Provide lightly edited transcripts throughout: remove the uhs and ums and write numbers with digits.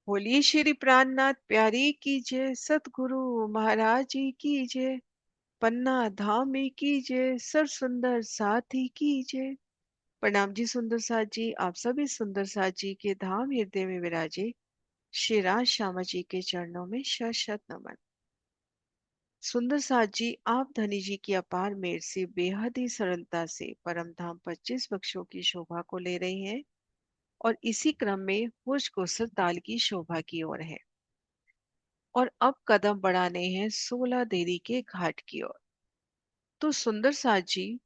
बोलिए श्री प्राणनाथ प्यारी की जय, सतगुरु महाराज जी की जय, पन्ना धामी की जय, सर सुंदर साथी की जय। प्रणाम जी सुंदर साथ जी, आप सभी सुंदर साथ जी के धाम हृदय में विराजे श्री राज श्यामा जी के चरणों में शत शत नमन। सुंदर साथ जी, आप धनी जी की अपार मेहर से बेहद ही सरलता से परम धाम 25 वृक्षों की शोभा को ले रहे हैं और इसी क्रम में होश को ताल की शोभा की ओर है और अब कदम बढ़ाने हैं 16 देरी के घाट की ओर। तो सुंदर साथ जी,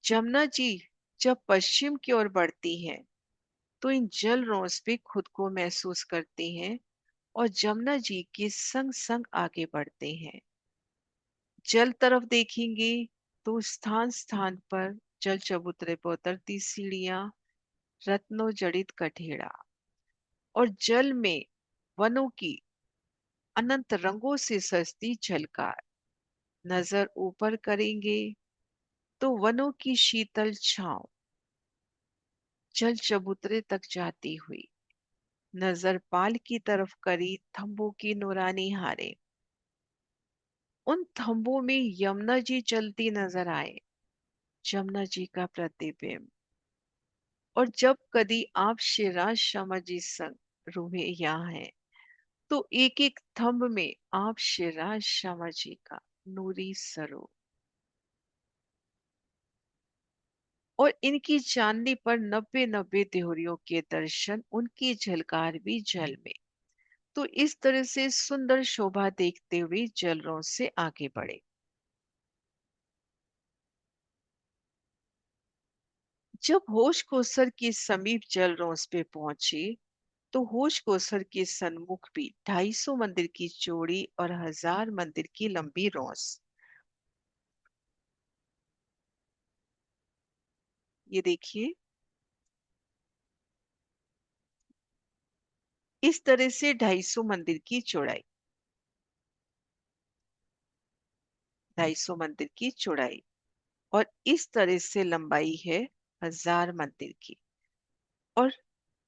जमुना जी जब पश्चिम की ओर बढ़ती हैं तो इन जल रोज पे खुद को महसूस करते हैं और जमुना जी के संग संग आगे बढ़ते हैं। जल तरफ देखेंगे तो स्थान स्थान पर जल चबूतरे पर उतरती सीढ़ियां, रत्नों जड़ित कठेड़ा और जल में वनों की अनंत रंगों से सजती झलकार। नजर ऊपर करेंगे तो वनों की शीतल छांव जल चबूतरे तक जाती हुई। नजर पाल की तरफ करी थंबों की नूरानी हारे, उन थंबों में यमुना जी चलती नजर आए, जमुना जी का प्रतिबिंब। और जब कभी आप शिवराज शर्मा जी संग रूहे यहाँ हैं तो एक एक थंब में आप शिवराज शर्मा जी का नूरी स्वरूप और इनकी चांदनी पर 90 देहरियों के दर्शन, उनकी झलकार भी जल में। तो इस तरह से सुंदर शोभा देखते हुए जलरों से आगे बढ़े। जब होश कोसर के समीप जलरों पे पहुंचे तो होश कोसर के सन्मुख भी 250 मंदिर की चौड़ी और 1000 मंदिर की लंबी रोस। ये देखिए, इस तरह से 250 मंदिर की चौड़ाई, 250 मंदिर की चौड़ाई और इस तरह से लंबाई है 1000 मंदिर की। और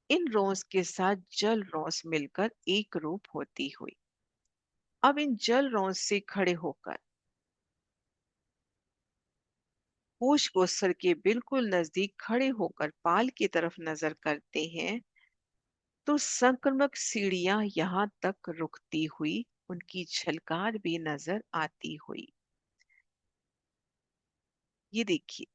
इन रोज के साथ जल रोस मिलकर एक रूप होती हुई। अब इन जल रोस से खड़े होकर होश कोसर के बिल्कुल नजदीक खड़े होकर पाल की तरफ नजर करते हैं तो संक्रमक सीढ़ियां यहां तक रुकती हुई, उनकी झलकार भी नजर आती हुई। ये देखिए,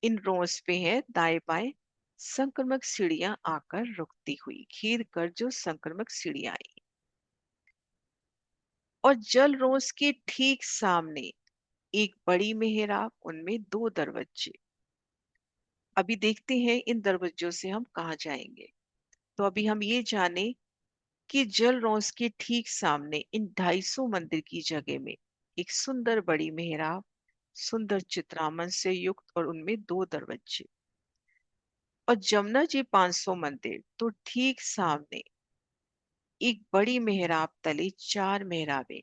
इन रोज पे है दाएं बाएं संक्रमक सीढ़ियां आकर रुकती हुई, घेर कर जो संक्रमक सीढ़ियां आई। और जल रोज के ठीक सामने एक बड़ी मेहराब, उनमें दो दरवाजे। अभी देखते हैं इन दरवाजों से हम कहाँ जाएंगे। तो अभी हम ये जाने कि जल रोज के ठीक सामने इन 250 मंदिर की जगह में एक सुंदर बड़ी मेहराब, सुंदर चित्रामन से युक्त और उनमें दो दरवाजे। और जमुना जी 500 मंदिर तो ठीक सामने एक बड़ी मेहराब तले चार मेहराबें।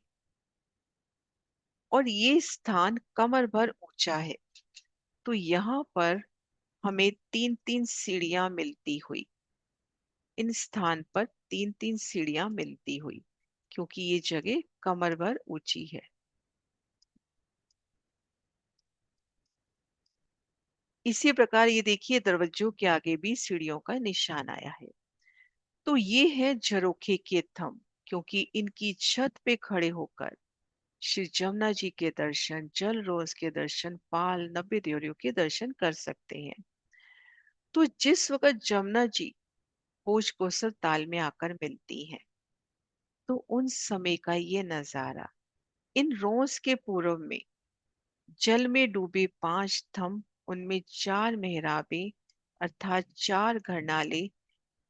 और ये स्थान कमर भर ऊंचा है। तो यहाँ पर हमें तीन तीन सीढ़ियां मिलती हुई, इन स्थान पर तीन तीन सीढ़ियां मिलती हुई, क्योंकि ये जगह कमर भर ऊंची है। इसी प्रकार ये देखिए, दरवाजों के आगे भी सीढ़ियों का निशान आया है। तो ये है झरोखे के थंब, क्योंकि इनकी छत पे खड़े होकर श्री जमुना जी के दर्शन, जल रोज के दर्शन, पाल 90 देवरियों के दर्शन कर सकते हैं। तो जिस वक्त जमुना जी होश कोसर ताल में आकर मिलती हैं तो उन समय का ये नजारा, इन रोज के पूर्व में जल में डूबे पांच थंब, उनमें चार मेहराबें अर्थात चार घरनाले,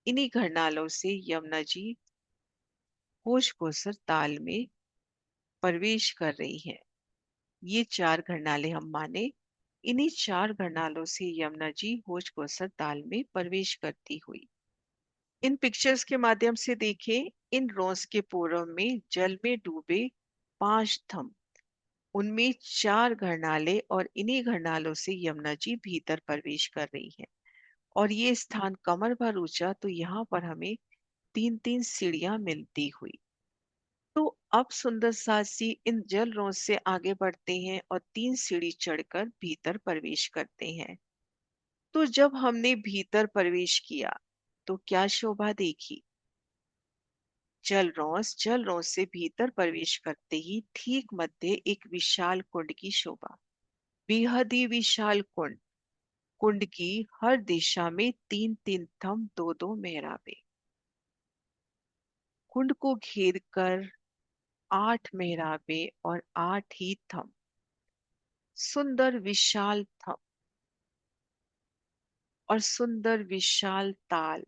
इन्हीं घरनालों से यमुना जी होश कोसर ताल में प्रवेश कर रही हैं। ये चार घरनाले हम माने, इन्हीं चार घरनालों से यमुना जी होश कोसर ताल में प्रवेश करती हुई। इन पिक्चर्स के माध्यम से देखें, इन रोज के पूर्व में जल में डूबे पांच थंब, उनमें चार घरनाले और इन्हीं घरनालों से यमुना जी भीतर प्रवेश कर रही हैं। और ये स्थान कमर भर ऊंचा, तो यहाँ पर हमें तीन तीन सीढ़ियां मिलती हुई। तो अब सुंदर साहसी इन जल रौंद से आगे बढ़ते हैं और तीन सीढ़ी चढ़कर भीतर प्रवेश करते हैं। तो जब हमने भीतर प्रवेश किया तो क्या शोभा देखी। जल रौंद से भीतर प्रवेश करते ही ठीक मध्य एक विशाल कुंड की शोभा। बेहद ही विशाल कुंड। कुंड की हर दिशा में तीन तीन थंब, दो दो मेहराबे। कुंड को घेर कर 8 मेहराबे और 8 ही थंब। सुंदर विशाल थंब और सुंदर विशाल ताल।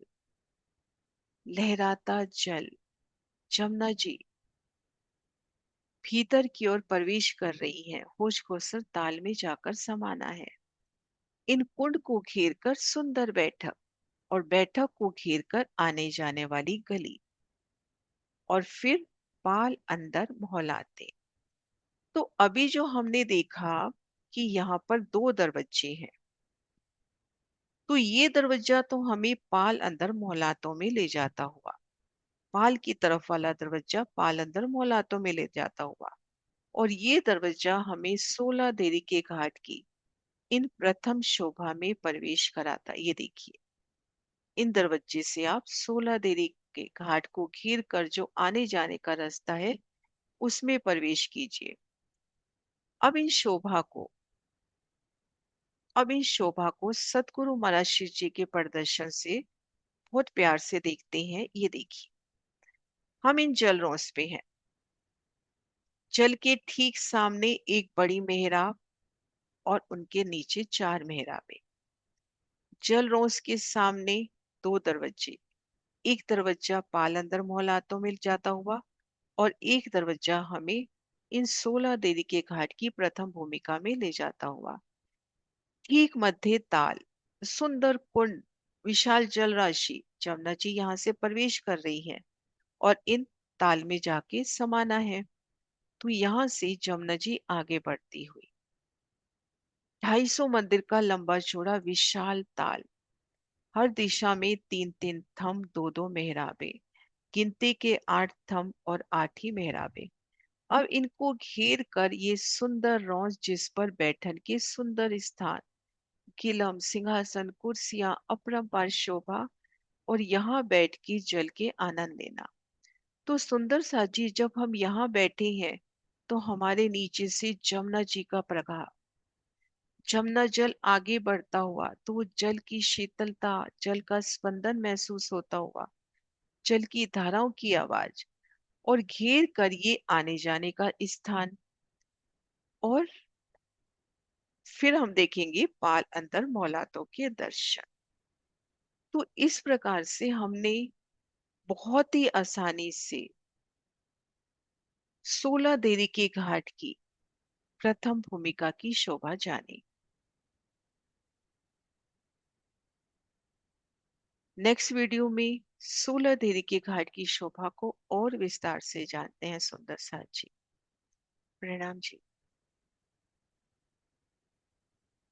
लहराता जल। जमुना जी भीतर की ओर प्रवेश कर रही है। होश को सर ताल में जाकर समाना है। इन कुंड को घेर कर सुंदर बैठक और बैठक को घेर कर आने जाने वाली गली और फिर पाल अंदर मोहलाते। तो अभी जो हमने देखा कि यहाँ पर दो दरवाजे हैं, तो ये दरवाजा तो हमें पाल अंदर मोहलातों में ले जाता हुआ, पाल की तरफ वाला दरवाजा पाल अंदर मोहलातों में ले जाता हुआ, और ये दरवाजा हमें 16 देरी के घाट की इन प्रथम शोभा में प्रवेश कराता। ये देखिए, इन दरवाजे से आप 16 देरी के घाट को घेर कर जो आने जाने का रास्ता है उसमें प्रवेश कीजिए। अब इन शोभा को अब इन शोभा को सतगुरु महाराज शिव जी के प्रदर्शन से बहुत प्यार से देखते हैं। ये देखिए, हम इन जल रौंस पे हैं। जल के ठीक सामने एक बड़ी मेहराब और उनके नीचे चार मेहराबें। जल रौंस के सामने दो दरवाजे, एक दरवाजा पालंदर मोहल्लातों में जाता हुआ और एक दरवाजा हमें इन 16 देवी के घाट की प्रथम भूमिका में ले जाता हुआ। ठीक मध्य ताल, सुंदर कुंड, विशाल जल राशि। जमुना जी यहाँ से प्रवेश कर रही है और इन ताल में जाके समाना है। तो यहाँ से जमुना जी आगे बढ़ती हुई 250 मंदिर का लंबा चौड़ा विशाल ताल, हर दिशा में तीन तीन थंब, दो दो मेहराबे, गिनती के 8 थंब और 8 ही मेहराबे। अब इनको घेर कर ये सुंदर रौंस, जिस पर बैठन के सुंदर स्थान, किलम, सिंहासन, कुर्सियां, अपरंपार शोभा, और यहाँ बैठ के जल के आनंद लेना। तो सुंदर साजी, जब हम यहाँ बैठे हैं तो हमारे नीचे से जमुना जी का प्रवाह, जमुना जल आगे बढ़ता हुआ, तो जल की शीतलता, जल का स्पंदन महसूस होता हुआ, जल की धाराओं की आवाज, और घेर कर ये आने जाने का स्थान, और फिर हम देखेंगे पाल अंतर मौलातों के दर्शन। तो इस प्रकार से हमने बहुत ही आसानी से 16 देवी के घाट की प्रथम भूमिका की शोभा जानी। नेक्स्ट वीडियो में 16 देवी के घाट की शोभा को और विस्तार से जानते हैं सुंदर साथ जी। प्रणाम जी।